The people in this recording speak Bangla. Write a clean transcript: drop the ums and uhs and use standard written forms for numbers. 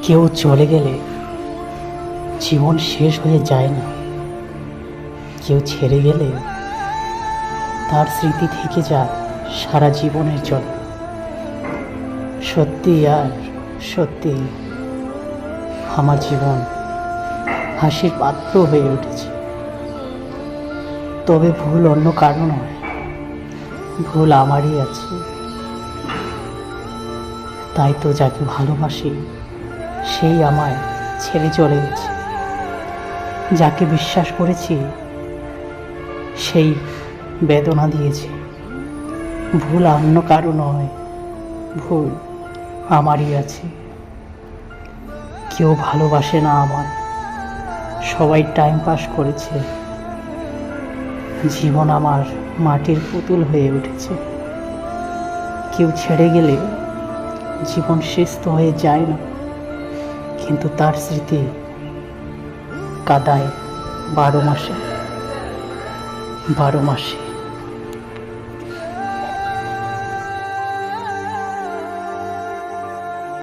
কেউ চলে গেলে জীবন শেষ হয়ে যায় না, কেউ ছেড়ে গেলে তার স্মৃতি থেকে যায় সারা জীবনের জন্য। সত্যি আর সত্যি আমার জীবন হাসির পাত্র হয়ে উঠেছে। তবে ভুল অন্য কারো নয়, ভুল আমারই আছে। তাই তো যাকে ভালোবাসি সেই আমায় ছেড়ে চলে গেছে, যাকে বিশ্বাস করেছি সেই বেদনা দিয়েছে। ভুল অন্য কারো নয়, ভুল আমারই আছে। কেউ ভালোবাসে না আমায়, সবাই টাইম পাস করেছে। জীবন আমার মাটির পুতুল হয়ে উঠেছে। কেউ ছেড়ে গেলে জীবন শেষ তো হয়ে যায় না, কিন্তু তার স্মৃতি কাদায় 12 মাসে 12 মাসে।